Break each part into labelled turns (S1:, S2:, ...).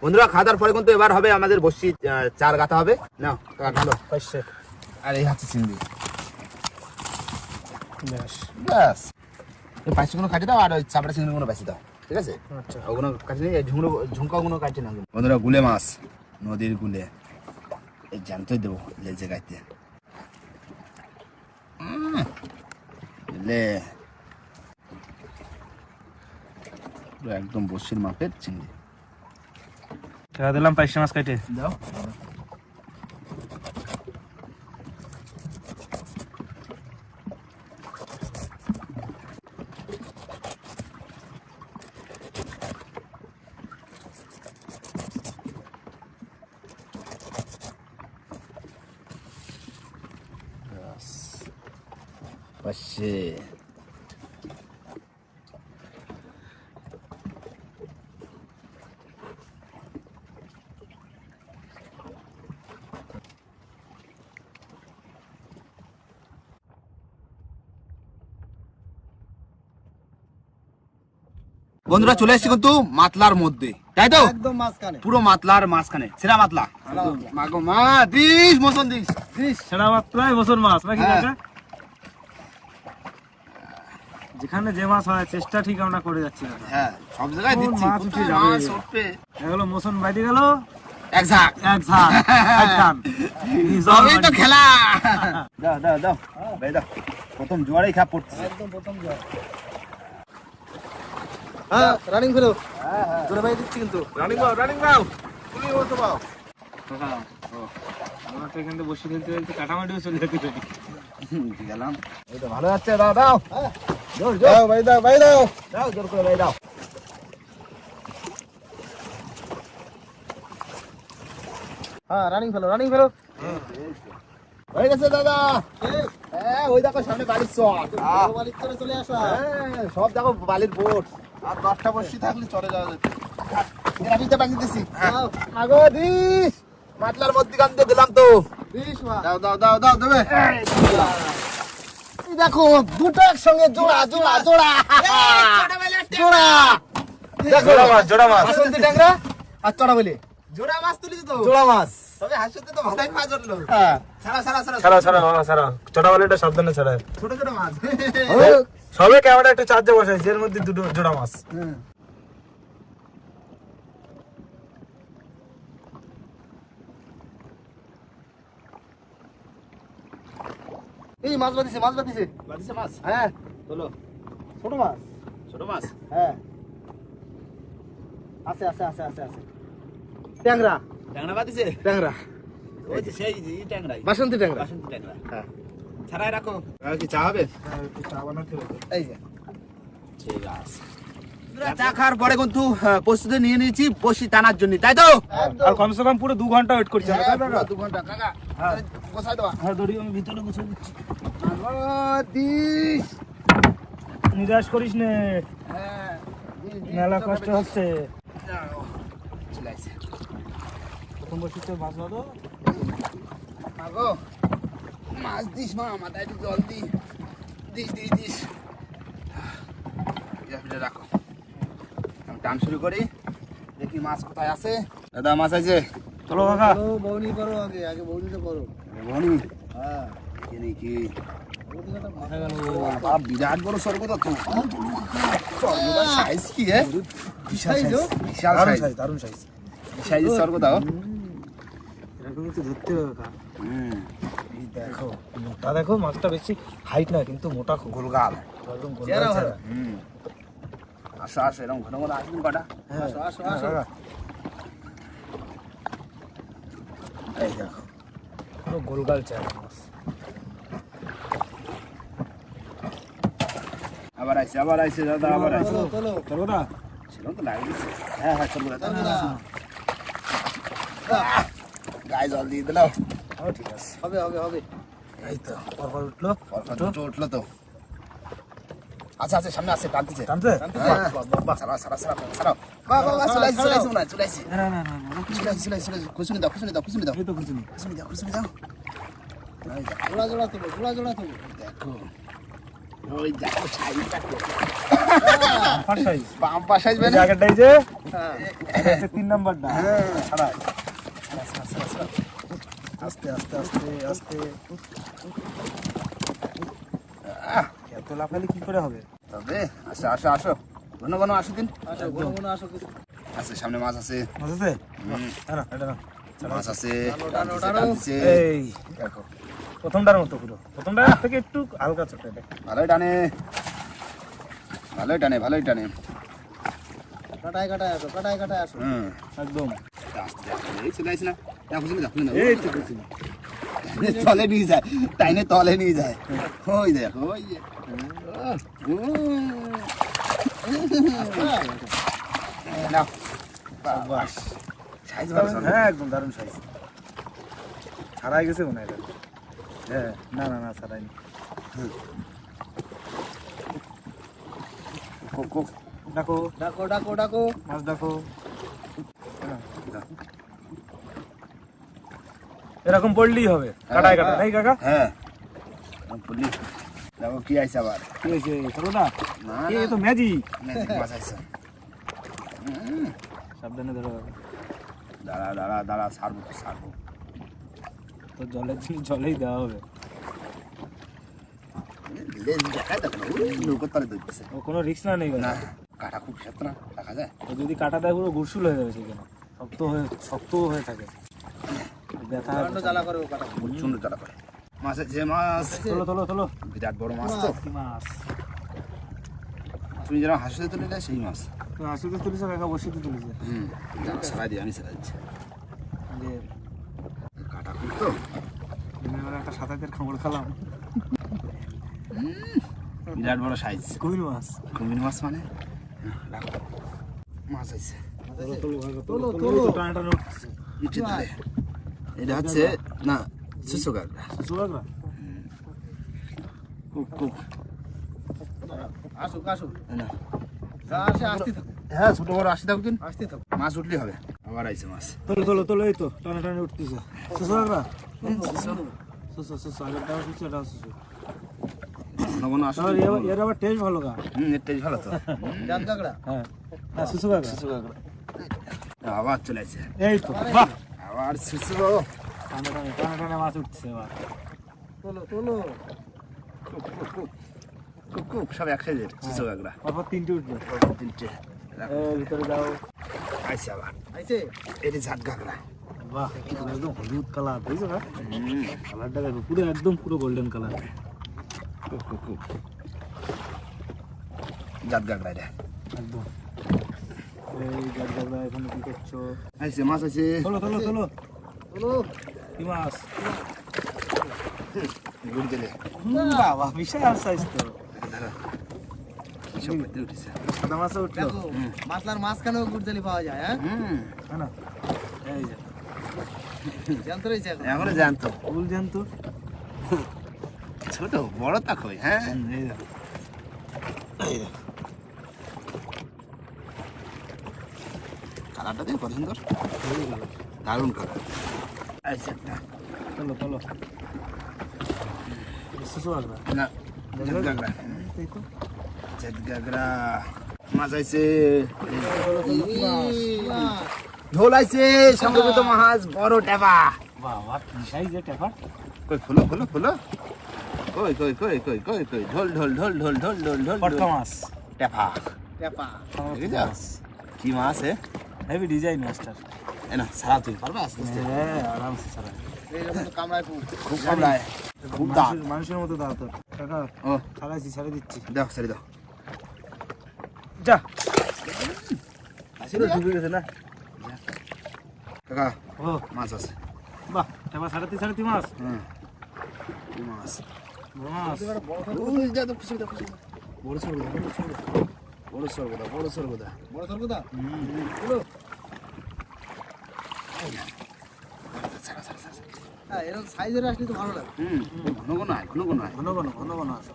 S1: বন্ধুরা খাওয়া দাওয়ার পরে কিন্তু এবার হবে আমাদের বসি চার গাঁথা হবে। না ভালো আর এই হচ্ছে চিংড়ি। ব্যাস পাঁচশোগুলো কাটে দাও আর ওই চাপড়া চিংড়িগুলো বেশি দাও, ঠিক আছে? আচ্ছা ওগুলো কাটে নিয়ে ঝুমকাগুলো কাটে না। বন্ধুরা গুলে মাছ, নদীর গুলে, এই জানতেই দেবো লেজে গাইতে একদম বসির মাপের চিংড়ি
S2: দিলাম। পাইসে মাছ কাটে
S1: দাও। পাশে বন্ধুরা চলে এসেছি কিন্তু মাতলার মধ্যে, তাই তো?
S3: একদম মাঝখানে,
S1: পুরো মাতলার মাঝখানে সেরা মাতলা। মাগো মা দিস মোসন দিস
S2: সেরা মাত্রায় বছর মাছ নাকি কাকা? যেখানে যে মাছ হয় চেষ্টা ঠিক আমরা করে যাচ্ছি।
S1: হ্যাঁ সব জায়গায় দিচ্ছি,
S2: মাছ উঠে যাবে। এগুলো মোসন বাইতে গেল
S1: এক ঝাঁক
S2: এক ঝাঁক এক টান।
S1: সবই তো খেলা। দাও দাও দাও ভাই দাও, প্রথম জোয়ারেই খাপ পড়ছে।
S3: একদম প্রথম জল। হ্যাঁ রানিং ফেলো। জোরে ভাই দিচ্ছি কিন্তু।
S1: রানিং বাও তুমি ও তো বাও।
S2: কাকা আমরা তো এখানে বসে খেলতে খেলতে কাটামাটিও চলে যেতে পারি।
S1: গেলাম এই তো ভালো যাচ্ছে। দাও দাও জোর জোর
S3: দাও ভাই দাও, ভাই দাও।
S1: দাও জোর করে ভাই দাও।
S3: হ্যাঁ রানিং ফেলো, রানিং ফেলো।
S1: হয়ে গেছে দাদা। হ্যাঁ ওই দেখো সামনে বাড়ির চর।
S3: বাড়ির চরে চলে আসা।
S1: হ্যাঁ সব দেখো বালির বোট। আর 10টা বসি থাকলে চলে যাওয়া যেত। এরা দিতে বাকি দিছি।
S3: দাও
S1: আগো দিস মাতলার মধ্যখান দিয়ে দিলাম তো।
S3: দিস মা।
S1: দাও দাও দাও দাও দেবে।
S3: এই দেখো দুটো একসঙ্গে জোড়া জোড়া জোড়া জোড়া। দেখো
S2: জোড়া মাছ
S3: বাসন্তী ট্যাংরা আর চড়া বলে
S1: জোড়া মাছ তুলিস তো।
S3: জোড়া মাছ।
S1: তবে হাসিতে তো ভালোই মাছ উঠলো।
S3: হ্যাঁ
S1: ছাড়া ছাড়া ছাড়া
S2: ছাড়া ছাড়া মামা ছাড়া। ছোটা বলেটা সাবধানে ছাড়া।
S1: ছোট ছোট মাছ।
S2: সবে ক্যামেরা একটু চার্জে বসাইছে, এর মধ্যে দুটো জোড়া মাছ।
S3: এই মাছ বাঁধিছে, মাছ বাঁধিছে।
S1: বাড়িতে মাছ
S3: হ্যাঁ
S1: তোলো।
S3: ছোট মাছ।
S1: ছোট মাছ
S3: হ্যাঁ আছে আছে আছে আছে আছে। ট্যাংরা
S1: ট্যাংরা বাদিছে।
S3: ট্যাংরা
S1: ওই যে সেই ট্যাংরাই
S3: বাসন্তী ট্যাংরা।
S1: বাসন্তী ট্যাংরা।
S3: হ্যাঁ
S1: ছাড়াই রাখো। আর কি চা হবে?
S2: চা বানাতে হবে।
S3: এই যে
S1: ঠিক আছে। চা খাওয়ার পরে কিন্তু প্রস্তুতি নিয়ে নিয়েছি বসি টানার জন্য, তাই তো?
S2: আর কমসে কম পুরো 2 ঘন্টা ওয়েট করছি আমরা, তাই তো?
S1: 2 ঘন্টা কাকা। বসাই দাও।
S2: হ্যাঁ দড়ি আমি ভিতরে গুছিয়ে দিচ্ছি।
S1: দিস।
S2: নিরাশ করিস নে,
S1: হ্যাঁ
S2: মেলা কষ্ট হচ্ছে।
S1: চলে আসছে।
S2: প্রথম বসিতে মাছ বাঁধো।
S1: মাগো মাছ দিস মা, মাথায় একটু জল দি। This this this. এটা রাখো, আমি টান শুরু করি, দেখি মাছ কোথায় আছে। দাদা মাছ আছে?
S2: চলো কাকা।
S3: করো বউনি করো, আগে আগে বউনিটা করো।
S1: বনি
S3: হ্যাঁ
S1: কি
S3: বউনিটা
S2: মাথা গেল।
S1: বাবা বিরাট বড় সর্বদা তো। সর্বদার সাইজ কি হে? বিশাল
S3: সাইজ
S1: সাইজ, বিশাল
S2: দারুণ
S1: সাইজ,
S2: সাইজ, দারুণ সাইজ।
S1: সাইজের সর্বদা।
S2: এরকমই তো ধরতে হবে কাকা।
S1: হুম
S2: এই দেখো মোটা, দেখো মাছটা বেশি হাইট না কিন্তু মোটা খুব।
S1: গোলগাল।
S2: একদম গোল
S3: চেহারা
S2: গাছ।
S3: ভালো।
S1: হুম আসো আসো, এরকম ঘন ঘন আসবেন কটা।
S2: হ্যাঁ
S3: আসো আসো
S2: হ্যাঁ,
S3: আসো।
S2: কাকা। এই দেখো পুরো গোলগাল চেহারা মাছ।
S1: আবার আইছে দাদা, আবার আইছে।
S3: চলো চলো
S2: চলো না।
S1: সেরকম তো লাগে দিচ্ছে। হ্যাঁ হ্যাঁ সর্বদা। গায়ে জল দিয়ে দিলাম।
S2: ও ঠিক আছে।
S3: হবে হবে হবে।
S2: এই তো পরপর উঠলো।
S1: দুটো উঠলো তো। আচ্ছা আচ্ছা সামনে আছে, টানতেছে।
S2: টানতে?
S1: হ্যাঁ, সারা সারা সারা সারা। বাহ বাহ বাহ, চলে আসছে চলে আসছে মনে হয়, চলে আসছে।
S2: না না না না,
S1: চলে আসছে চলে আসছে। খুশনি দাও খুশনি দাও খুশনি দাও
S2: এই তো কিছু নেই।
S1: খুশনি দাও খুশনি দাও। এই দেখো,
S3: জোড়া জোড়া তোলো, জোড়া জোড়া তোলো।
S1: দেখো ওই দেখো সাইজটা
S2: ফার্স্ট সাইজ
S1: বাম্পার সাইজ বেনে
S2: জায়গাটাই যে এটা হচ্ছে 3 নাম্বারটা ছাড়া আস্তে আস্তে আস্তে আস্তে এত লাফালে কি করে হবে?
S1: তবে আসো আসো আসো ঘন ঘন আসো দিন আছে সামনে মাছ আছে
S2: মাছ আছে?
S1: হুম,
S2: না এটা না
S1: মাছ আছে
S2: এই দেখো প্রথমটার মতো পুরো প্রথমটা থেকে একটু হালকা ছোট এটা
S1: ভালোই টানে ভালোই টানে ভালোই টানে
S3: কাটায় কাটায় আসো
S1: হুম
S2: একদম
S1: আস্তে আস্তে এই চলে আসি না দেখো শুনে দেখো না
S2: এই তো দেখছি
S1: তলে নিয়ে যায় টাইনে তলে নিয়ে যায় ওই দেখো ওই যে। নাও
S2: বাস
S1: সাইজ ভালো সব।
S2: হ্যাঁ একদম দারুণ সাইজ ছাড়াই গেছে মনে হয় এটা। হ্যাঁ না না না ছাড়াইনি
S1: খুব খুব
S2: ডাকো
S3: ডাকো ডাকো ডাকো
S2: মাছ ডাকো এরকম পড়লেই হবে কাটায় কাটায় নাই কাকা
S1: হ্যাঁ পুলিশ দেখো কি আইছে আবার
S2: কি হয়েছে চলো না
S1: না
S2: এ তো ম্যাজিক
S1: ম্যাজিক মাছ আইছে
S2: সাবধানে ধরো
S1: দাঁড়া দাঁড়া দাঁড়া ছাড়বো তো ছাড়বো
S2: তো জলের জিনিস জলেই দেওয়া হবে
S1: লেজ দেখায় দেখো নৌকোর তলে ধরতেছে
S2: ও কোনো রিস্ক না নেই
S1: না কাটা খুব সেত না দেখা যায়
S2: ও যদি কাটা দেয় পুরো গুরসুল হয়ে যাবে সেখানে শক্ত হয়ে থাকে ব্যথা
S3: প্রচন্ড জ্বালা করে ও কাটা
S1: প্রচন্ড জ্বালা করে মাছ আছে মাছ
S2: তোলো তোলো তোলো
S1: বিরাট বড় মাছ তো
S2: কি মাছ
S1: তুমি যেন হাসিতে তুলে দেয় সেই মাছ
S2: তুমি আসতে তুলেছো কাকা বসিতে তুলেছে
S1: হুম সারাই দিই আমি সারাই দিচ্ছি
S2: যে
S1: কাটা খুব তো
S2: দিনের বেলা একটা সাঁতারের খাবার খেলাম
S1: বিরাট বড় সাইজ
S2: কুমির মাছ
S1: কুমির মাছ মানে রাখো মাছ আছে
S2: তোলো
S3: তোলো,
S2: তোলো
S3: তোলো।
S2: টানা টানা উঠছে
S1: ইটের ধারে এটা হচ্ছে না শুশো কাঁকড়া
S2: সুবাগরা
S1: খুব খুব
S3: আসুক আসুক
S1: না
S3: যা আসে আসতে থাকো
S1: হ্যাঁ ছোট বড় আসি থাকুক দিন
S3: আসতে থাকো
S1: মাছ উঠলেই হবে আবার আইছে মাছ
S2: তোলো তোলো তোলো এই তো টানা টানা উঠতেছে সুবাগরা সুসু সুসু আগেরটাও সুসু এটাও সুসু
S1: ঘন ঘন আসো
S2: এর আবার টেস্ট ভালো গা
S1: এর টেস্ট ভালো তো
S3: জাত কাকড়া
S2: হ্যাঁ হ্যাঁ সুসু কাকা
S1: আবার চলে আসছে
S2: এই তো বাহ
S1: আবার শুশু
S2: টানা টানা টানা টানা মাছ উঠছে এবার
S3: তোলো তোলো
S1: খুব খুব খুব খুব খুব সব এক সাইজের শুশু কাঁকড়া
S2: তারপর তিনটে উঠবে
S1: তিনটে
S2: ভিতরে যাও
S1: আইছে আবার
S3: আইছে
S1: এটি ঝাট কাঁকড়া
S2: বাহ পুরো একদম হলুদ কালার বুঝছো না কালারটা দেখো পুরো একদম পুরো গোল্ডেন কালার
S1: খুব খুব খুব ঝাট কাঁকড়া এটা
S2: একদম এই গাছগুলো এখন কি করছো
S1: আইছে মাছ আছে
S2: তোলো তোলো তোলো
S3: তোলো
S2: কি মাছ
S1: ঘুরে দিলে
S2: বাবা বিশাল সাইজ তো
S1: দাঁড়া কি সব পেতে উঠেছে
S2: সাদা মাছও উঠলো
S3: দেখো মাছলার মাঝখানেও গুড়জালি পাওয়া যায় হ্যাঁ
S2: হ্যাঁ না এই যে
S3: জানতে রয়েছে এখন
S1: এখনো জানতো
S2: ফুল জানতো
S1: ছোট বড় তা কই হ্যাঁ
S2: এই দেখো
S1: কালারটা দেখো কত সুন্দর দারুণ কালার আইছে একটা
S2: তোলো তোলো সুসু আসবে
S1: না ঝাট কাঁকড়া
S2: এই তো
S1: ঝাট কাঁকড়া মাছ আইছে
S3: মাছ।
S1: ঢোল আইছে সম্ভবত মাছ বড় টেপা
S2: বাবা কি সাইজের টেপা
S1: কই ফুলো ফুলো ফুলো কই কই কই কই কই কই ঢোল ঢোল ঢোল ঢোল ঢোল ঢোল ঢোল
S2: পটকা মাছ
S1: টেপা
S3: টেপা
S1: দেখেছ কি মাছ
S2: হেভি ডিজাইন মাস্টার
S1: না সারা তুই পারবে আস্তে আস্তে
S2: হ্যাঁ আরামসে ছাড়া
S3: এইরকম তো কামড়ায় খুব
S1: খুব কামড়ায় খুব দাঁত
S2: মানুষের মতো দাঁত তোর কাকা
S1: ও
S2: ছাড়াইছি ছেড়ে দিচ্ছি
S1: দাও ছেড়ে দাও
S2: যা
S1: আসলে
S2: ডুবে গেছে না
S1: কাকা
S2: ও
S1: মাছ আছে
S2: বাহ টেপা ছাড়াতে ছাড়াতে মাছ
S1: হুম কি মাছ
S2: মাছ
S1: ওই যা তো খুশি দাও খুশি বড় সরগোদা বড় সরগোদা বড় সরগোদা
S3: বড় সরগোদা
S1: ছাড়া ছাড়া ছাড়া
S3: হ্যাঁ এরকম সাইজের আসলে তো ভালো লাগে
S1: ঘন ঘন আয় ঘন ঘন আয়
S2: ঘন ঘন ঘন ঘন আসো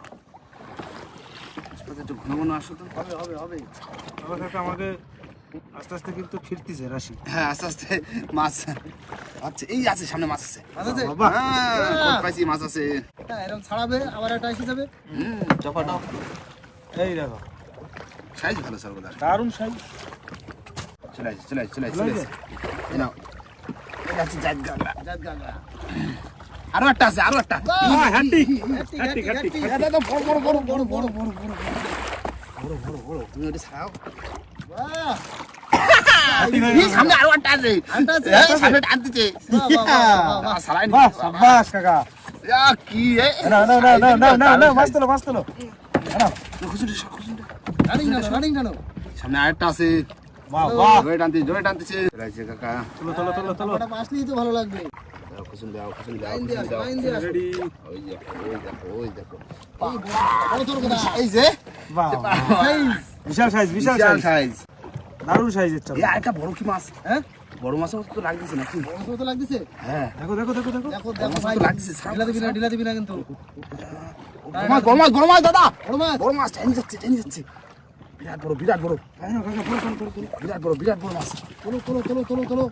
S1: হাসপাতালে একটু ঘন ঘন আসো তো
S3: হবে হবে হবে
S2: বাবা কাকা আমাকে আস্তে আস্তে কিন্তু ফিরতেছে রাশি
S1: হ্যাঁ আস্তে আস্তে মাছ আচ্ছা এই আছে সামনে মাছ আছে
S3: মাছ আছে
S2: বাবা
S1: হ্যাঁ পাইছি মাছ আছে
S3: হ্যাঁ এরকম ছাড়াবে আবার একটা এসে যাবে।
S1: চপাটা
S2: এই দেখো
S1: সাইজ ভালো সর্বদার।
S2: দারুণ সাইজ।
S1: চলে আসছে এই নাও এটা হচ্ছে জাত গাগরা। আরো একটা আছে আরো একটা
S2: হ্যাঁ হ্যান্ডি
S1: এটা তো বড় তুমি ওটা ছাড়াও
S3: বাহ
S1: এই সামনে আরো একটা আছে সামনে টানতেছে সালাই
S2: বাহ সাবাস কাকা।
S1: কি
S2: না মাছ তোলো
S3: রানিং টানো
S1: সামনে আরেকটা আছে
S2: বাহ বাহ
S1: জোরে টানতেছে রাইছে কাকা
S2: তোলো
S3: ওটা মাছ নিয়ে তো ভালো লাগবে।
S1: খুশুন দাও
S3: লাইন দিয়ে আসো।
S2: রেডি।
S1: ওই দেখো
S3: বড় তোর কথা
S1: এই যে
S2: বাহ বিশাল সাইজ
S1: সাইজ
S2: দারুণ সাইজের চাল।
S1: এই আরেকটা বড় কি মাছ
S3: হ্যাঁ
S1: বড় মাছ তো লাগতেছে নাকি
S3: বড় তো লাগতেছে।
S1: হ্যাঁ
S2: দেখো
S3: দেখো ভাই
S1: লাগতেছে
S3: ঢিলা দিবি না কিন্তু।
S1: বড় মাছ দাদা
S3: বড় মাছ
S1: বড় মাছ টেনে যাচ্ছে বিরাট বড়
S2: এই নাও কাকা
S1: বিরাট বড় মাছ
S3: তোলো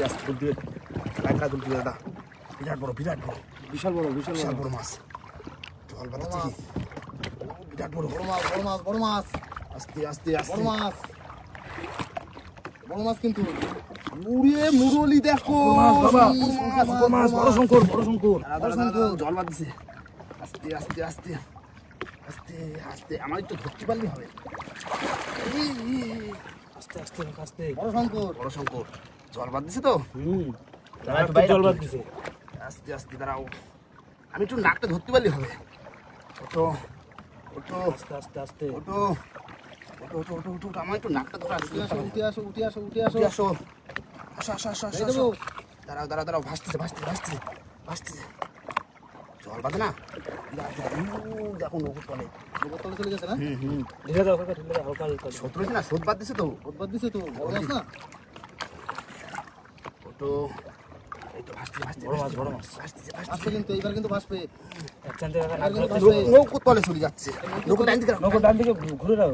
S1: আস্তে তুলতে লাইকা তুলতে দাদা বিরাট বড়
S2: বিশাল বড়
S1: বড় মাছ জল বাতাচ্ছে কি বিরাট বড়
S3: বড় মাছ
S1: আস্তে
S3: বড় মাছ কিন্তু
S1: মুরলি দেখো
S2: মাছ বড় শঙ্কর
S1: দাদা, জল বাতাচ্ছে আস্তে আমার একটু ধরতে পারলে হবে
S2: আস্তে
S3: বড় শঙ্কর
S1: বড় শঙ্কর জল বাদ দিছে তো
S2: জল বাদ দিছে।
S1: আস্তে দাঁড়াও আমি একটু নাকটা ধরতে পারলে হবে ওটো
S2: আস্তে
S1: ওটো আমার একটু নাকটা ধরে
S3: উঠে আসো
S1: আসো
S3: এই দেবো।
S1: দাঁড়াও ভাসতেছে জল বাঁধে না দেখো নৌকো তলে
S3: তলে চলে গেছে না
S2: ঢেলে দাও কাকা ঢেলে দাও হালকা
S1: শত্রু না স্রোত বাদ দিছে তো
S3: উৎপাদ দিছে তো বড় মাছ না
S1: ওটো এই তো ভাসতেছে
S2: বড় মাছ
S3: আসবে কিন্তু এইবার কিন্তু ভাসবে
S2: একচান থেকে কাকা
S3: এবার কিন্তু ভাসবে
S1: নৌকো তলে চলে যাচ্ছে নৌকো ডান দিকে রাখো।
S2: নৌকো ডান দিকে ঘুরে দাও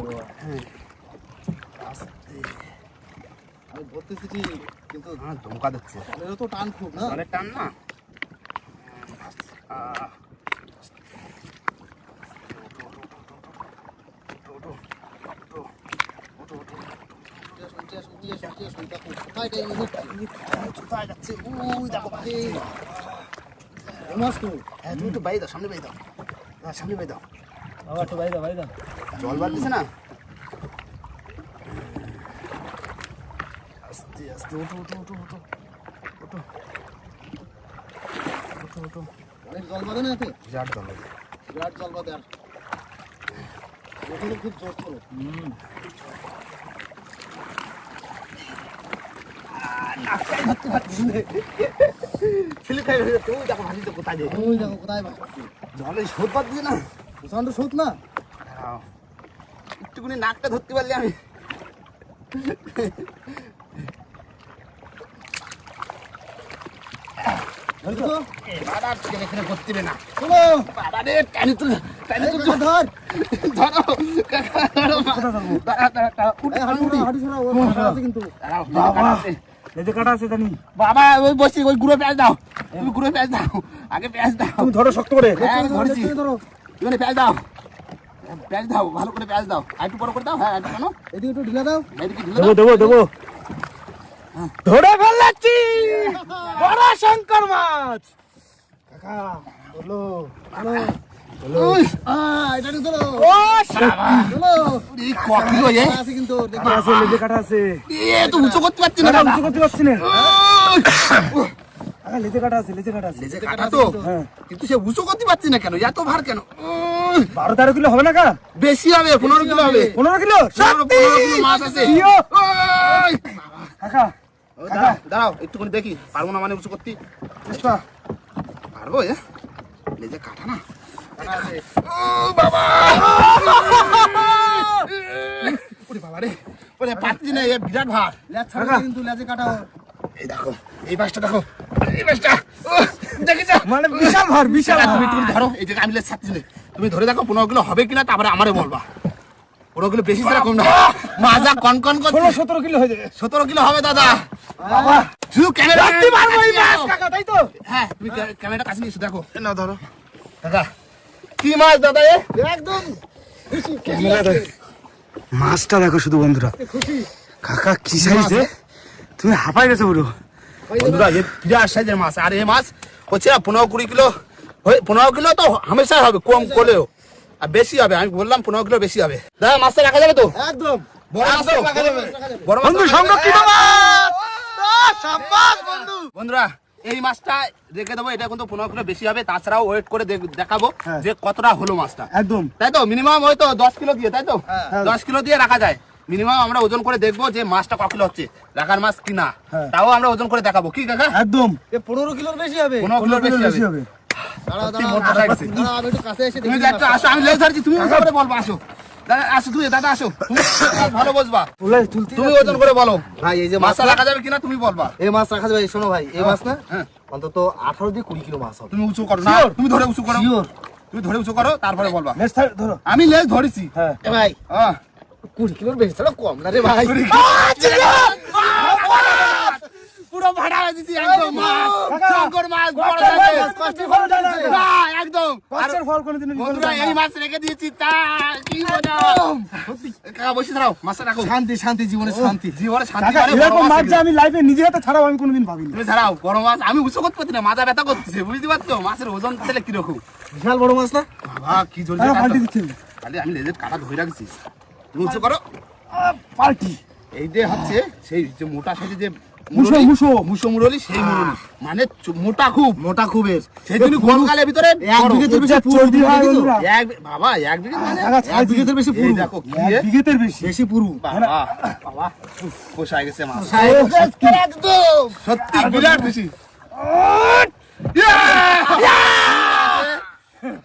S3: আমি ধরতেছি ঠিক কিন্তু
S1: হ্যাঁ ধমকা দিচ্ছে
S3: এর তো টান খুব না
S1: অনেক টান না
S3: উঠে আসো দেখো কোথায় টাইম
S1: কোথায় যাচ্ছে ওই দেখো ভাই
S3: বড় মাছ তো
S1: হ্যাঁ তুমি একটু বাইরে দাও সামনে বাইরে দাও সামনে বাইরে দাও
S2: বাবা একটু বাইরে দাও
S1: জল বাদ দিছে না আস্তে ওটো
S3: অনেক জল বাঁধে না এতে
S1: বিরাট জল বাদে
S3: বিরাট জল বাঁধে আর ওখানে খুব জোর ছিল
S1: ছেলে খাই তুই দেখো ভাজি তো কোথায়
S3: ওই দেখো কোথায় ভাসছে
S1: জলে স্রোত বাদ দিছে না
S3: প্রচন্ড স্রোত না
S1: দাঁড়াও একটুখানি নাকটা ধরতে পারলে আমি
S3: ধরছো তো
S1: বাবা এখানে করতে হবে না
S3: চলো
S1: বাবা রে টানি তুল
S3: ধর
S1: ধরো দাঁড়াও
S3: এই হাঁটু ছড়া ও হাঁটা আছে কিন্তু
S2: লেজে কাটা আছে জানি
S1: বাবা ওই বসি ওই গুঁড়ো পেঁয়াজ দাও তুমি গুঁড়ো পেঁয়াজ দাও আগে পেঁয়াজ দাও
S2: তুমি ধরো শক্ত করে
S1: হ্যাঁ আমি ধরেছি
S3: ধরো
S1: তুমি পেঁয়াজ দাও ভালো করে পেঁয়াজ দাও আর একটু বড় করে দাও হ্যাঁ একটু কেন
S3: এদিকে একটু ঢিলা দাও
S1: এদিকে ঢেলে দাও
S2: দেবো ধরে ফেললাচ্ছি বড় শঙ্কর মাছ কাকা বলো
S1: উই,
S3: এটা নিয়ে ধরো
S2: ও শালা
S3: চলো
S1: এই কফি গো এ
S3: আছে কিন্তু দেখি
S2: আছে লেজে কাটা আছে
S1: এ তো উঁচু করতে পারছি না
S2: কাকা
S1: দাদা
S2: উঁচু করতে পারছি না
S1: উই,
S2: কাকা লেজে কাটা আছে
S1: লেজে কাটা তো
S2: হ্যাঁ
S1: কিন্তু সে উঁচু করতে পারছি না কেন এত ভার কেন উই,
S2: 12-13 কিলো হবে না কাকা
S1: বেশি হবে 15 কিলো হবে
S2: 15 কিলো
S1: 15 কিলো মাছ আছে
S2: জিও।
S1: উই,
S2: কাকা
S1: দাঁড়াও একটুখানি দেখি পারবো না মানে উঁচু করতে
S2: চেষ্টা
S1: পারবো লেজে কাটা না
S3: কাটা আছে
S1: বাবা ওরে বাবা রে ওরে পাচ্ছি না এ বিরাট ভার
S3: লেজ ছাড়া কিন্তু লেজে কাটা
S1: এই দেখো এই মাছটা দেখো এই মাছটা দেখি যা
S2: মানে বিশাল ভার
S1: তুমি তুমি ধরো এই যে আমি লেজ ছাড়ছি না তুমি ধরে দেখো 15 কিলো হবে কিনা তারপরে আমারে বলবা 15 কিলো বেশি সেরকম না মাজা কনকন করছে
S2: 16-17 কিলো হয়ে যাবে
S1: 17 কিলো হবে দাদা
S2: বাবা
S1: শুধু ক্যামেরা
S2: রাখতে পারবো এই মাছ কাকা তাই তো
S1: হ্যাঁ তুমি ক্যামেরাটা কাছে নিয়ে এসো দেখো
S2: না ধরো
S1: কাকা কি মাছ দাদা এ
S3: একদম খুশি
S2: মাছটা দেখো শুধু বন্ধুরা,
S3: খুশি
S2: কাকা কি সাইজ রে, তুমি হাঁপাই গেছো পুরো।
S1: বন্ধুরা এ বিরাট সাইজের মাছ, আর এই মাছ হচ্ছে 15-20 কিলো, 15 কিলো তো হামেশা হবে, কম করলেও আর বেশি হবে, আমি বললাম 15 কিলো বেশি হবে। দাদা মাছটা রাখা যাবে তো?
S3: একদম
S1: বড় মাছ তো?
S3: রাখা যাবে।
S1: বড় মাছ
S2: বন্ধু
S1: তো?
S2: সংরক্ষিত মাছ, সাবাস বন্ধু।
S1: বন্ধুরা এই মাছটা রেখে দেবো, এটা কিন্তু 15 কিলো বেশি হবে, তাছাড়াও ওয়েট করে দেখাবো
S2: হ্যাঁ।
S1: যে কতটা হলো মাছটা,
S2: একদম
S1: তাই তো? মিনিমাম হয়তো 10 কিলো দিয়ে, তাই তো?
S3: হ্যাঁ।
S1: 10 কিলো দিয়ে রাখা যায় মিনিমাম। আমরা ওজন করে দেখবো যে মাছটা ক কিলো হচ্ছে, রাখার মাছ কিনা,
S2: হ্যাঁ।
S1: তাও আমরা ওজন করে দেখাবো, কি কাকা?
S2: একদম।
S3: এ 15 কিলোর বেশি হবে।
S1: 15 কিলোর বেশি হবে।
S3: দাঁড়াও
S1: সত্যি
S3: দাঁড়াও
S1: মোটা লাগছে।
S3: দাঁড়াও, আমি একটু কাছে এসে
S1: তুমি
S3: দেখি
S1: যে একটু আসো, আমি লেজ ধরছি, তুমি ওজন করে বলবো, আসো দাদা, আসো তুমি, দাদা আসো, তুমি ভালো বুঝবা, তুমি ওজন করে বলো
S3: ভাই এই যে
S1: মাছটা রাখা যাবে কিনা, তুমি বলবা।
S3: এই মাছ রাখা যাবে। শোনো ভাই, এই মাছ না
S1: হ্যাঁ।
S3: অন্তত 18 দিয়ে 20 কিলো মাছ হবে।
S1: তুমি উঁচু করো না, তুমি ধরে উঁচু করো,
S3: শিওর।
S1: তুমি ধরে উঁচু করো, তারপরে বলবা।
S2: ধরো।
S1: আমি লেজ ধরেছি।
S2: হ্যাঁ
S3: এ ভাই
S1: হ্যাঁ
S3: 20 কিলোর বেশি ছাড়া কম না রে ভাই।
S1: পুরো ভাড়া দিছি একদম, মাছ শঙ্কর মাছ বড় সাইজের।
S3: কষ্টের ফল যায় না।
S1: না একদম। আর
S2: কষ্টের ফল কোনোদিনও বিফল
S1: বন্ধুরা
S2: যায় না।
S1: এই মাছ রেখে দিয়েছি, তা কি মজা। কাকা বসে দাঁড়াও, মাছটা রাখো।
S3: শান্তি শান্তি জীবনে শান্তি।
S1: জীবনে শান্তি
S2: কাকা
S1: মানে বড়
S2: এরকম মাছ
S1: মাছ
S2: যে আমি লাইফে নিজে হাতে ছাড়াও আমি কোনোদিন ভাবিনি।
S1: তুমি ছাড়াও বড় মাছ, আমি উঁচু করতে পারছি না, মাজা ব্যথা করতেছে, বুঝতে পারছো? মাছের ওজন তাহলে কিরকম,
S3: বিশাল বড় মাছ না?
S1: বাবা কি জোরে
S2: কাকা পাল্টি দিচ্ছে।
S1: খালি আমি লেজের কাটা ধরে রাখছি, তুমি উঁচু করো।
S2: পাল্টি।
S1: এই যে হচ্ছে সেই যে মোটা সাইজে যে
S2: মুসো, মুসো।
S1: মুসো মুরলি, সেই মুরলি মানে মোটা খুব,
S3: মোটা খুবের।
S1: সেই জন্য গরমকালের ভিতরে
S3: এক
S1: বড়।
S3: বিঘেতে বেশি
S2: এটা
S3: পুরো
S2: চর্বি হয় বন্ধুরা।
S1: বাবা 1 বিঘে মানে
S2: কাকা
S3: এক
S2: ছাড়ছি।
S3: বিঘেতে বেশি
S1: এই
S3: পুরো।
S1: দেখো কি
S2: এক
S1: এ?
S2: বিঘেতের বেশি।
S3: বেশি পুরো।
S1: বাবা বাবা পোষায় গেছে মাছ,
S3: একদম।
S1: সত্যি বিরাট বেশি।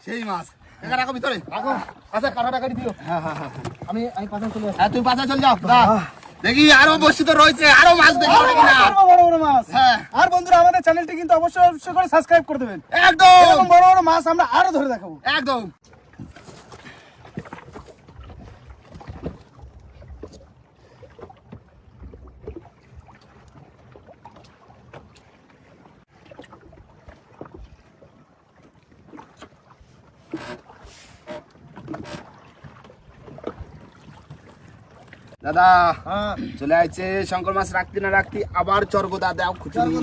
S1: সেই মাছ একা রাখো ভিতরে, রাখো।
S3: আচ্ছা কাটাটা কাটি দিও।
S1: হ্যাঁ হ্যাঁ হ্যাঁ
S3: আমি পাশে চলে আসি।
S1: হ্যাঁ, তুমি পাশে চল যাও, দা। দেখি আরো বসি তো রয়েছে, আরো মাছ দেখি কিনা।
S2: বড় বড় মাছ।
S1: হ্যাঁ
S2: আর বন্ধুরা আমাদের চ্যানেলটি কিন্তু অবশ্যই অবশ্যই করে সাবস্ক্রাইব করে দেবেন।
S1: একদম
S2: এরকম বড় বড় মাছ আমরা আরো ধরে দেখাবো।
S1: একদম। দাদা
S3: হ্যাঁ।
S1: চলে আসছে শঙ্কর মাছ, রাখতে না রাখতে আবার চরগোদা দাও খুচুনি।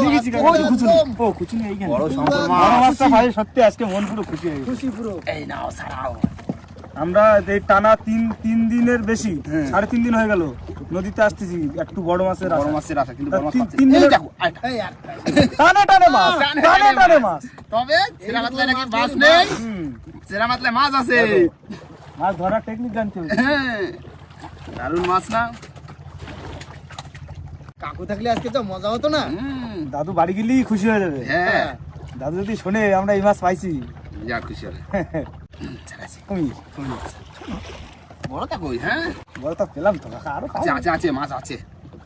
S2: ভুলে গেছি কাকা, ওই যে খুচুনি। ও খুচুনি এইখানে।
S1: বড় শঙ্কর
S2: বড়
S1: মাছ,
S2: মাছটা ভাই সত্যি আজকে মন পুরো খুশি হয়ে গেছে।
S3: খুশি পুরো।
S1: এই নাও ছাড়াও।
S2: আমরা এই টানা তিন দিনের বেশি,
S1: হ্যাঁ।
S2: 3.5 দিন হয়ে গেল নদীতে আসতেছি একটু বড় মাছের
S1: বড়
S2: আশায়।
S1: মাছের আশা, কিন্তু বড় মাছ
S2: তিন-
S1: পাচ্ছি।
S2: তিন
S1: এই
S2: দিনের-
S1: দেখো, আয়,
S3: এই আর
S2: টানে টানে মাছ,
S1: টানে
S2: টানে
S1: টানে
S2: টানে
S1: মাছ।
S2: মাছ।
S1: তবে সেরা মাতলায় নাকি মাছ নেই,
S2: হুম,
S1: সেরা মাতলায় মাছ আছে।
S2: মাছ ধরার টেকনিক জানতে হবে।
S1: হ্যাঁ, দারুণ মাছ না?
S3: কাকু থাকলে আজকে তো মজা হতো না।
S1: হুম,
S2: দাদু বাড়ি গেলেই খুশি হয়ে যাবে।
S1: হ্যাঁ
S2: দাদু যদি শোনে আমরা এই মাছ পাইছি,
S1: যা খুশি হবে। ছাড়াছি।
S2: কুমির
S1: বড়টা কই? হ্যাঁ
S2: বড় তো পেলাম তো কাকা, আরো
S1: আছে আছে আছে, মাছ আছে।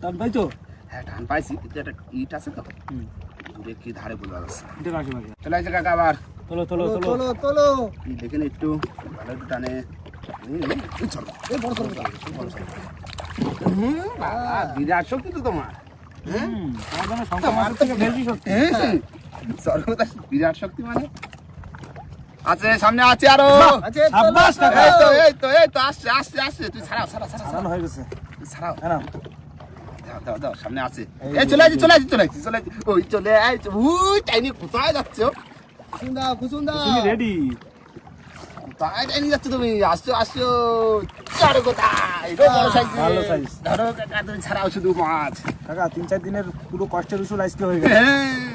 S2: টান পাইছো।
S1: হ্যাঁ টান পাইছি, কিন্তু একটা ইট আছে তো
S2: হুম,
S1: দূরে কি ধারে বলবো আছে।
S2: এটা রাখি ভাই।
S1: চলে আসছে কাকা আবার।
S2: তোলো তোলো তোলো।
S3: তোলো তোলো।
S1: দেখেন একটু ভালো একটু টানে। এই চলো।
S3: এই বড় তোলো।
S1: বাবা, বিরাট শক্তি তো তোমার।
S2: হুম, আমার যেন শঙ্কর মাছের থেকে বেশি সত্যি।
S1: সর্বদা বিরাট শক্তি মানে আছে, সামনে আছে আরো।
S3: আচ্ছা
S2: সাব্বাস কাকা।
S1: এই তো আসছে আসছে আসছে, তুই ছাড়াও ছাড়াও ছাড়াও
S2: সারানো হয়ে গেছে।
S1: তুই ছাড়াও।
S2: হ্যাঁ না,
S1: দাও দাও দাও, সামনে আছে।
S2: এই
S1: এই চলে আসছি চলে আসছি চলে আসছি চলে আসছি। ওই চলে আসছে, ওই টাইনি কোথায় যাচ্ছ?
S3: কুসুন্দা কুসুন্দা।
S2: তুমি রেডি?
S1: কোথায় টাইনি যাচ্ছ তুমি? আসছো আসছো, চড়ো কোথায়? বড় সাইজ।
S2: ভালো size।
S1: ধরো কাকা, তুমি ছাড়াও শুধু মাছ।
S2: কাকা 3-4 দিনের পুরো কষ্টের উসুল আজকে হয়ে গেছে।
S1: হ্যাঁ।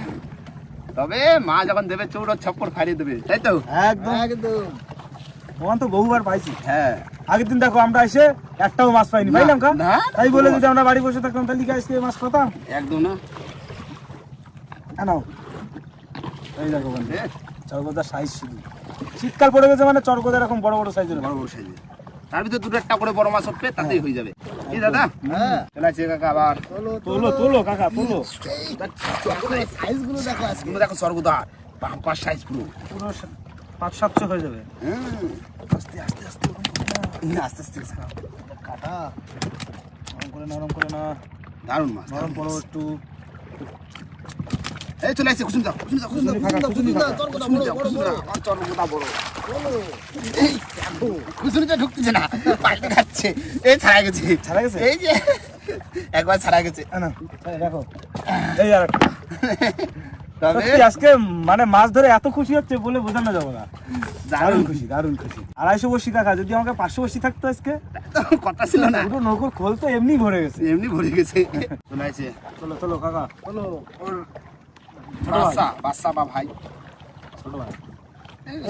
S1: তবে মা যখন দেবে চৌড় ছপ্পর ফাড়িয়ে দেবে, তাই তো?
S2: একদম
S3: একদম।
S2: ওখান তো বহুবার পাইছি।
S1: হ্যাঁ
S2: আগের দিন দেখো আমরা এসে একটাও মাছ পাইনি, পাইলাম কা?
S1: না।
S2: তাই বলে যদি আমরা বাড়ি বসে থাকতাম তাহলে কি আজকে মাছ পেতাম?
S1: একদম না।
S2: নাও এই দেখো বন্ধু,
S1: এ,
S2: চরগোদার সাইজ শুধু। শীতকাল পড়ে গেছে মানে চরগোদা এরকম বড় বড় সাইজের।
S1: বড় বড় সাইজে, তার ভিতরে দুটো একটা করে বড় মাছ উঠবে, তাতেই হয়ে যাবে। কি দাদা?
S3: হ্যাঁ।
S1: চলে আসছে কাকা আবার।
S3: তোলো
S2: তোলো তোলো কাকা তোলো।
S3: সাইজ গুলো দেখো আজকে।
S1: তুমি দেখো সর্বদা বাম্পার সাইজ পুরো।
S2: পুরো 500-700 হয়ে যাবে।
S1: আস্তে আস্তে আস্তে আস্তে আস্তে ছাড়াও।
S3: কাটা।
S2: নরম করে না,
S1: দারুণ মাছ,
S2: নরম করো একটু।
S1: এই চলে আসছে কুসুম দাও কুসুম দাও কুসুম দাও কুসুমটা ঢুকতেছে না পাল্টে খাচ্ছে এই ছাড়া গেছে
S2: ছাড়া গেছে?
S1: এই যে একবার ছাড়া গেছে
S2: না দেখো এই আর একটা।
S1: তবে
S2: সত্যি আজকে মানে মাছ ধরে এত খুশি হচ্ছে বলে বোঝানো যাবে না। দারুণ খুশি দারুণ খুশি। 250 বসি কাকা, যদি আমাকে 500 বসি থাকতো আজকে
S1: কথা ছিল না
S2: পুরো নৌকোর খোল তো এমনি ভরে গেছে।
S1: এমনি ভরে গেছে চলে আসছে
S2: চলো চলো কাকা চলো।
S1: ওর
S2: ছোট ভাই।
S1: বাচ্চা বা ভাই
S2: ছোট ভাই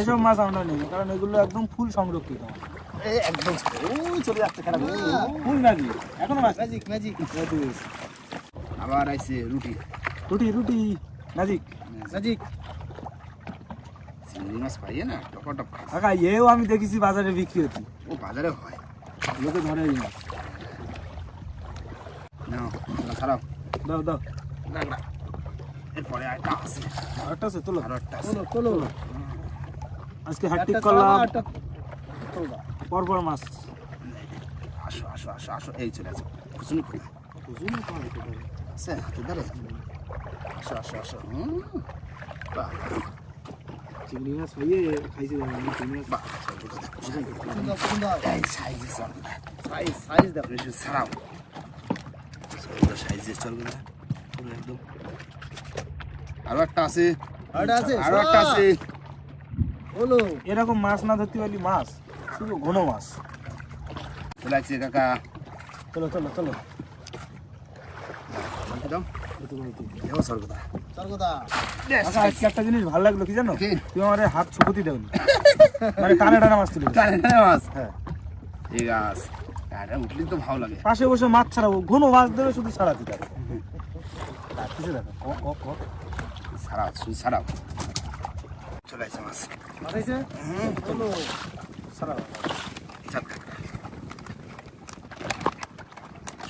S2: এসব মাছ আমরা নেই, কারণ এগুলো একদম ফুল সংরক্ষিত মাছ।
S1: এই একদম ওই চলে যাচ্ছে খারাপ
S2: ফুল ম্যাজিক এখনো মাছ
S3: ম্যাজিক ম্যাজিক
S1: আবার আইছে রুটি
S2: রুটি রুটি ম্যাজিক।
S3: ম্যাজিক
S1: চিংড়ি মাছ পাইয়ে না টপা খায়
S2: কাকা এও আমি দেখেছি বাজারে বিক্রি হচ্ছে,
S1: ও বাজারে হয়
S2: লোকে ধরে এই মাছ।
S1: নাও ছাড়াও
S2: দাও দাও
S1: লাগলা এরপরে আরেকটা আছে
S2: আরেকটা আছে, তোলো
S1: আরো একটা আছে
S3: চলো
S2: আজকে হাটটি করলাম পরপর মাছ।
S1: আসো আসো আসো আসো এই চলে আসো কুসুম আছে হাতে ধরে আসো আসো আসো বাহ
S2: চিংড়ি মাছ হইয়ে খাইছি চিংড়ি মাছ।
S1: বাহ এই সাইজে চল
S3: সাইজ দেখো
S1: বেশি ছাড়াও সাইজে চলবে না পুরো একদম আরো একটা আছে আরো একটা আছে
S3: বলো
S2: এরকম মাছ না ধরতে পারলি মাছ শুধু ঘন মাছ।
S1: চলে আসছে কাকা
S2: চলো চলো চলো
S1: দাও এও সর্বদা
S3: সর্বদা
S2: আচ্ছা আজকে একটা জিনিস ভালো লাগলো কি জানো,
S1: কি?
S2: তুমি আমার হাত ছুকুতি দেওনি, মানে টানে টানে মাছ তুলে
S1: টানে টানে মাছ
S2: হ্যাঁ
S1: ঠিক আছে এটা উঠলি তো ভালো লাগে
S2: পাশে বসে মাছ ছাড়াবো, ঘন মাছ ধরে শুধু ছাড়াতে থাকে। কিছু দেখো
S1: ছাড়াও শুধু ছাড়াও চলে আসছে মাছ
S3: মাথাইছে চলো
S2: ছাড়াও।
S1: চাল কাঁকড়া।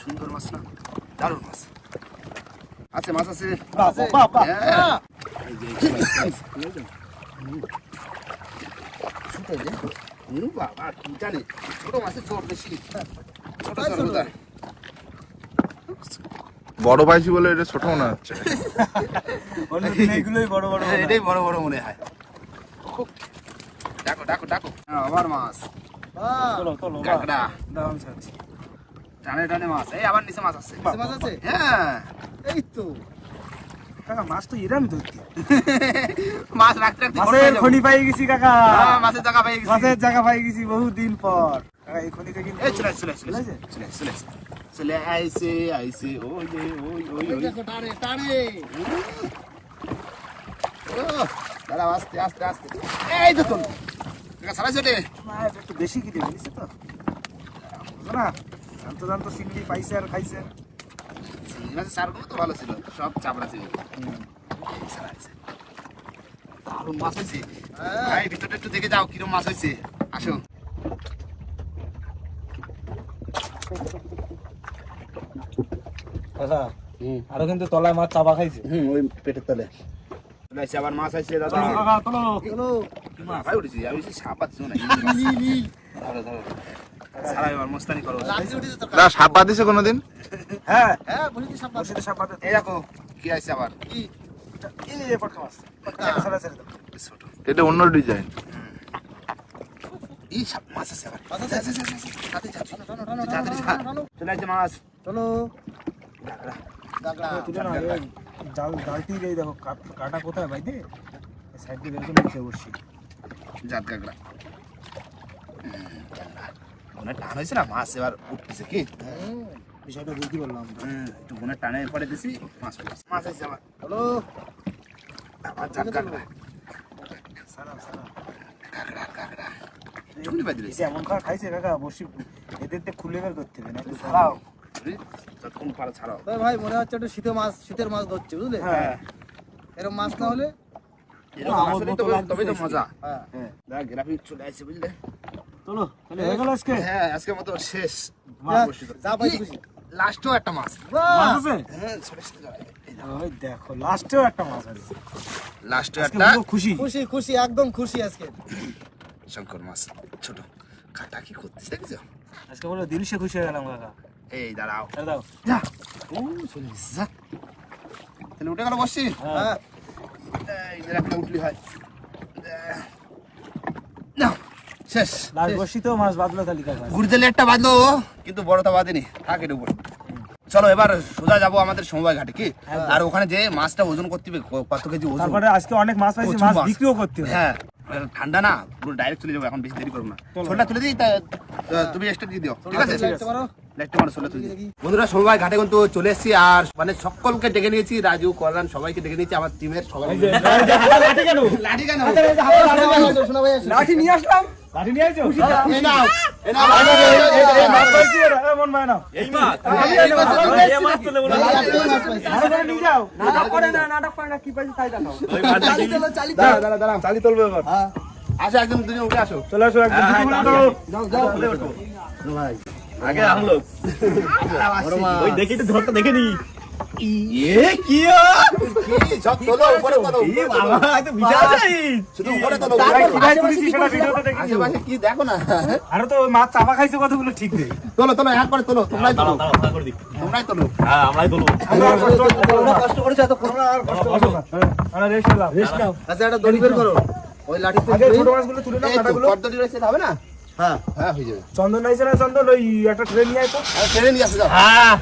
S1: সুন্দর মাছ না দারুণ মাছ আছে মাছ আছে হ্যাঁ। এই যে, এই যে, ছোট যে বাবা কি জানে ছোট মাছের চোট বেশি ছোট সর্বদা
S4: বড় পাইছি বলে এটা ছোট মনে হচ্ছে।
S2: অন্যদিন এইগুলোই বড় বড় মনে হয়।
S1: এটাই বড় বড় মনে হয় ডাকো ডাকো ডাকো হ্যাঁ, আবার মাছ
S2: চলো চলো
S1: কাঁকড়া
S2: দাও আমি ছাড়ছি।
S1: টানে টানে মাছ এই আবার নিচে মাছ আছে
S3: মাছ আছে
S1: হ্যাঁ
S3: এই তো
S2: কাকা মাছ তো এরাম ধরতে,
S1: মাছ রাখতে রাখতে বড়
S2: মাছের
S1: হয়ে যাবো।
S2: খনি পাই গেছি কাকা,
S1: হ্যাঁ, মাছের জায়গা পেয়ে গেছি
S2: মাছের জায়গা পাই গেছি বহুদিন পর। কাকা এই খনিতে কিন্তু
S1: এই চলে আসছে, চলে আসছে, চলে আসছে, চলে আসছে, চলে আসছে। চলে আইছে আইছে ওই যে ওই ওই ওই
S3: দেখো টানে টানে
S1: ও, দাঁড়াও আস্তে আস্তে আস্তে এই তো তোল সারা চটে
S2: মাছ একটু বেশি কি দেবে বুঝছো তো, বুঝো না জানতো জানতো চিংড়ি পাইছে আর খাইছে।
S1: চিংড়ি মাছের চারগুলো তো ভালো ছিল সব চাপড়া ছিল সারা আছে দারুণ মাছ হয়েছে ভাই ভিতরটা একটু দেখে যাও কিরম মাছ হয়েছে আসো
S2: কাকা আরো কিন্তু তলায় মাছ চাপা খাইছে।
S1: ওই পেটের তলে চলে আসছে আবার মাছ আছে দাদা
S2: চলো কাকা চলো।
S3: চলো
S1: ভাই উঠেছি আমি সাপ পাচ্ছি না ধরো ধরো সারা এবার মস্তানি করো
S3: লাগছে উঠেছে তো
S4: না সাপ বাঁধিছে কোনোদিন?
S2: হ্যাঁ
S3: হ্যাঁ বলিতে সাপ আছে
S2: বসিতে সাপ পাতে
S1: এই দেখো কি আছে আবার
S3: কি
S2: এই পটকা মাছ ছাড়া ছেড়ে দাও।
S1: ছোট
S4: এটা অন্য ডিজাইন।
S1: এই সাপ মাছ আছে আবার
S3: মাছ আছে?
S1: যা, যা, যা, যা, তাড়াতাড়ি যা,
S3: টানো টানো টানো
S1: তাড়াতাড়ি যা।
S3: টানো টানো
S1: চলে আসছে মাছ
S3: চলো
S1: কাঁকড়া।
S3: দাগড়া
S2: তুলে না এই জালটি এই দেখো কাটা কোথায় ভাই দে সাইড দিয়ে বের করে নিচে বসছি।
S1: জাত কাঁকড়া বোনের টান হয়েছে না মাছ এবার উঠতেছে কি
S2: বিষয়টা বুঝতে পারলাম।
S1: একটু বোনের টানে পরে দিছি মাছ পড়েছে মাছ আছে আবার
S3: চলো
S1: আবার জাত কাঁকড়া
S2: সারা সারা
S1: কাঁকড়া কাঁকড়া চুমনি পাই দিয়েছে
S2: এটা এমন খাওয়া খাইছে কাকা বসি এদের তো খুলে বের করতে হবে না একটু
S1: ছাড়াও যতক্ষণ পারো ছাড়াও
S3: তবে ভাই মনে হচ্ছে একটু শীতের মাছ ধরছে বুঝলে
S2: হ্যাঁ
S3: এরকম মাছ না হলে
S1: এরকম মাছ হলেই তবে তো মজা
S3: হ্যাঁ
S2: হ্যাঁ
S1: দেখ গ্রাফি চলে আসছে বুঝলে
S2: চলো তাহলে হয়ে গেল আজকে
S1: হ্যাঁ আজকের মতো শেষ
S3: যা পাইছি খুশি
S1: লাস্টও একটা মাছ
S2: মাছ আছে
S1: হ্যাঁ ছোট ছোট এই দেখো,
S2: ওই দেখো লাস্টেও একটা মাছ আছে
S1: লাস্টেও
S2: আজকে
S1: একটা
S2: পুরো খুশি
S3: খুশি খুশি একদম খুশি আজকে
S1: শঙ্কর মাছ ছোট কাটা কি করতেছে দেখছো
S2: আজকে বলো দিল সে খুশি হয়ে গেলাম কাকা।
S1: এই দাঁড়াও
S2: ছেড়ে দাও
S1: যা ও চলে যা তাহলে উঠে গেল বসছি
S2: হ্যাঁ
S1: এই যে রাখলে উঠলি হয় না শেষ
S2: লাস্ট বসিতেও মাছ বাঁধলো তালিকা
S1: ঘুরতে লেটটা বাঁধলো কিন্তু বড়টা বাঁধেনি থাকে এর উপর চলো এবার সোজা যাবো আমাদের সমবায় ঘাটে কি আর ওখানে যে মাছটা ওজন করতে হবে কত কেজি ওজন
S2: তারপরে আজকে অনেক মাছ পাইছি
S1: প্রচুর
S2: মাছ
S1: মাছ।
S2: বিক্রিও করতে হবে
S1: হ্যাঁ ঠান্ডা না পুরো ডাইরেক্ট চলে যাবো এখন বেশি দেরি করবো না ছোটটা তুলে দিই তুমি এক্সট্রা দিয়ে দিও ঠিক আছে লাইটটা মারো ছোটটা তুলে দিই বন্ধুরা সমবায় ঘাটে কিন্তু চলে এসেছি আর মানে সকলকে ডেকে নিয়েছি রাজু কল্যাণ সবাইকে ডেকে নিয়েছি আমার টিমের সবাই
S2: লাঠি কেন
S1: লাঠি কেন
S3: শোনা ভাই
S2: লাঠি নিয়ে আসলাম লাঠি নিয়ে আইছো
S1: এই নাও এই নাও
S2: এই মাছ পাইছি মন ভাই নাও
S5: এই মাছ
S2: এই মাছ তুলে বলে নিয়ে যাও
S5: নাটক করে না কি পাইছে তাই দেখাও ওই মাছ
S2: দাঁড়া চালি তুলবে এবার
S1: আসো একদম দুজন উঠে আসো
S2: চলে আসো একদম
S5: আগে हम लोग ওই দেখি তো ধরতে দেখে নি
S1: কি সব তোলো উপরে তোলো
S5: তো বিশাল সাইজ
S1: শুধু উপরে তোলো
S2: কিভাবে তুলেছি সেটা ভিডিওতে দেখি
S1: আশেপাশে কি দেখো না
S2: আরে তো ওই মাছ চাপা খাইছে কতগুলো ঠিক নেই
S1: তোলো তোলো এক করে তোলো তোমরাই তোলো
S5: দাঁড়াও করে দিই
S1: তোমরাই তোলো
S5: হ্যাঁ আমরাই তোলো
S3: কষ্ট করেছে এত করোনা আর কষ্ট
S2: আরে রেস্ট নাও
S3: আচ্ছা একটা দড়ি বের করো ওই লাঠি
S2: আগে ছোট মাছগুলো তুলে নাও
S1: এই তো
S2: কাটাগুলো
S1: পর্দাটি রয়েছে হবে না
S3: হ্যাঁ
S1: হ্যাঁ হয়ে যাবে
S2: চন্দন নাইছে না চন্দন ওই একটা ট্রেন নিয়ে আইতো
S1: আর ট্রেনে নিয়ে আসো যাও
S5: হ্যাঁ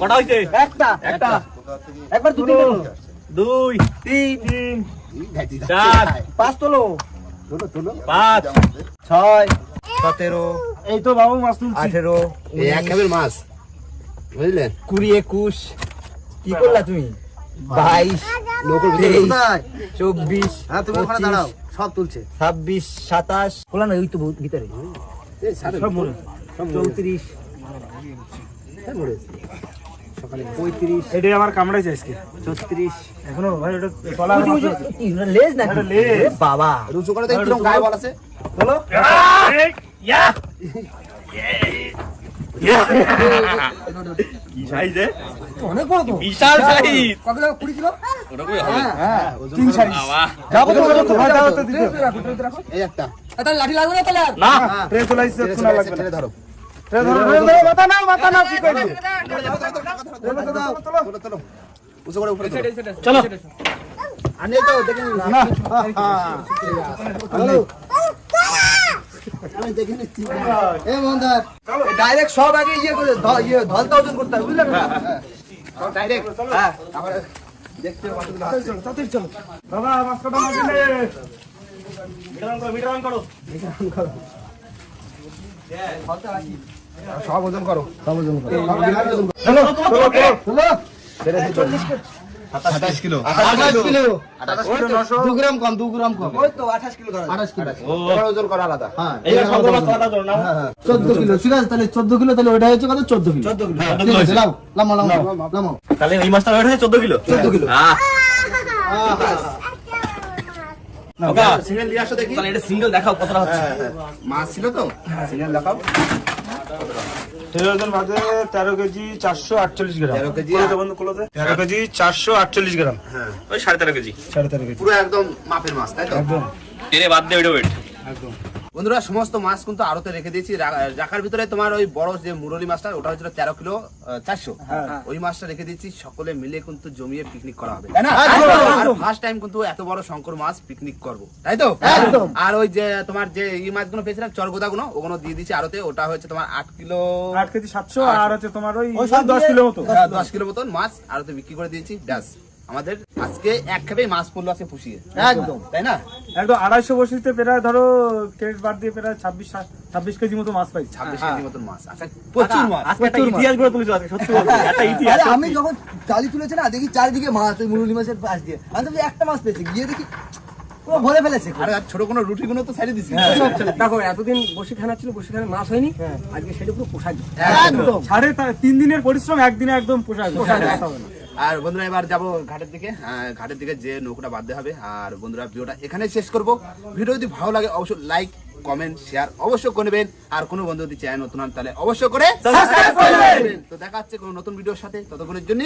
S5: কটা হইছে
S3: একটা
S5: একটা
S3: একবার দুটো
S5: দুই
S2: তিন
S5: চার
S3: পাঁচ তোলো
S5: পাঁচ
S3: 6
S2: 17 এই তো বাবু মাছ তুলছি
S3: 18
S1: এই এক খাবের মাছ বুঝলেন
S3: 20 21 কি করলা তুমি 22
S1: নৌকোর ভিতরে
S3: 24 হ্যাঁ তুমি ওখানে দাঁড়াও সব তুলছে 26 27 খোলা না ওই তো ভিতরে
S1: এই সাড়ে
S2: সব মনে
S3: 34 সকালে 35
S2: এটাই আমার কামড়াইছে আজকে
S3: 36
S2: এখনো ভাই ওটা তলা
S3: লেজ নাকি
S2: এটা লেজ।
S3: এ বাবা
S1: রুচু করে দেখ কিরকম গায়ে বল আছে
S3: বলো
S5: কি সাইজ রে
S3: অনেক বড় তো
S5: বিশাল সাইজ
S3: কতগুলো 20 কিলো
S5: ওরকমই হবে
S3: হ্যাঁ
S2: তিন সাইজ
S5: বাবা
S3: যাবো তো
S2: ভাই দাও তো দিতে
S1: এই একটা
S3: তাহলে লাঠি লাগবে না তাহলে আর
S5: না
S2: ট্রেন চলে আসছে
S1: ছেড়ে,
S2: শোনা
S1: ছেড়ে,
S2: লাগবে
S1: ছেড়ে
S2: না
S1: ধরো
S2: ট্রেন ধরো মাথা নাও কি করবে
S1: তোলো তোলো উঁচু করে উপরে তোলো
S5: চলো
S1: আনে তো দেখে নিন
S2: না
S3: হ্যালো আমি দেখে নিচ্ছি এ মন্দার ডাইরেক্ট সব আগে ইয়ে করে ধলতা ওজন করতে হবে বুঝলেন
S1: ডাইরেক্ট হ্যাঁ আবার দেখতে হবে কতগুলো আছে।
S2: বাবা মাছ কাটা মাছ দিলে
S5: মিটার অন করো
S1: সব ওজন করো
S2: হ্যালো চলো
S1: 27 কিলো
S3: 28 কিলো
S2: 2
S3: গ্রাম কম 2 গ্রাম কম ওই তো 28 কিলো ধরা 28 কিলো
S1: এবার ওজন করো আলাদা
S3: হ্যাঁ
S5: এইবার সব মাছ কাটা ধরো না
S3: 14 কিলো ঠিক আছে তাহলে 14 কিলো তাহলে ওটা হচ্ছে কত 14 কিলো 14 কিলো ঠিক আছে লাও লামো লামো
S5: তাহলে এই মাছটা ওয়েট হচ্ছে 14 কিলো
S3: 14 কিলো
S5: হ্যাঁ ওকা
S1: সিঙ্গেল নিয়ে আসো দেখি
S5: তাহলে এটা সিঙ্গেল দেখাও কতটা হচ্ছে
S1: মাছ ছিল তো সিঙ্গেল দেখাও
S2: ওজন বাজে 13 কেজি 448 গ্রাম
S1: 13 কেজি
S2: কোলোতে বন্ধু কোলোতে 13 কেজি 448 গ্রাম
S5: ওই 13.5 কেজি
S2: 13.5 কেজি
S1: পুরো একদম মাপের মাছ তাই তো
S2: একদম
S5: এরে বাদ দে ওইটা ওয়েট
S2: একদম
S1: বন্ধুরা সমস্ত মাছ কিন্তু আড়তে রেখে দিয়েছি রাখার ভিতরে তোমার ওই বড় যে মুরলি মাছটা ওটা হচ্ছে 13 কিলো 400 ওই মাছটা রেখে দিয়েছি সকলে মিলে কিন্তু জমিয়ে পিকনিক করা হবে তাই না ফার্স্ট টাইম কিন্তু এত বড় শঙ্কর মাছ পিকনিক করব তাই তো
S3: একদম।
S1: আর ওই যে তোমার যে এই মাছগুলো পেয়েছিলাম চরগোদাগুলো ওগুলো দিয়ে দিয়েছি আড়তে ওটা হচ্ছে তোমার 8 কিলো
S2: 8 কেজি 700 আর হচ্ছে তোমার ওই 10 কিলো মতো
S1: 10 কিলো মতন মাছ আড়তে বিক্রি করে দিয়েছি ব্যাস আমাদের আজকে এক খেপেই মাছ পড়লো আছে পুষিয়ে
S3: একদম
S1: তাই না
S2: একদম 250 বসিতে প্রায় ধরো ক্রেডিট বাদ দিয়ে প্রায় 26 কেজি মতো মাছ পাইছি
S1: 26 কেজি মতন মাছ আচ্ছা প্রচুর মাছ
S5: আজকে একটা ইতিহাস গড়ে তুলেছো আজকে সত্যি বলছি একটা ইতিহাস
S3: আরে আমি যখন চালি তুলেছে না দেখি চারিদিকে মাছ ওই মুরুলি মাছের পাশ দিয়ে আমি তো একটা মাছ পেয়েছি গিয়ে দেখি ও ভরে ফেলেছে
S1: আরে আর ছোট কোনো রুটিগুলো তো ছেড়ে দিছি
S6: দেখো এতদিন বসিখানা ছিল বসিখানে মাছ হয়নি আজকে সেটা পুরো পোষায়
S3: একদম
S2: 3.5 দিনের পরিশ্রম একদিনে একদম পোষায় হবে না
S1: আর বন্ধুরা এবার যাবো ঘাটের দিকে ঘাটের দিকে যে নৌকোটা বাঁধতে হবে আর বন্ধুরা ভিডিওটা এখানে শেষ করব ভিডিও যদি ভালো লাগে অবশ্যই লাইক কমেন্ট শেয়ার অবশ্যই করে নেবেন আর কোনো বন্ধু যদি চ্যানেল নতুন হন তাহলে অবশ্যই করে সাবস্ক্রাইব করে নেবেন তো দেখা হচ্ছে কোনো নতুন ভিডিওর সাথে ততক্ষণের জন্য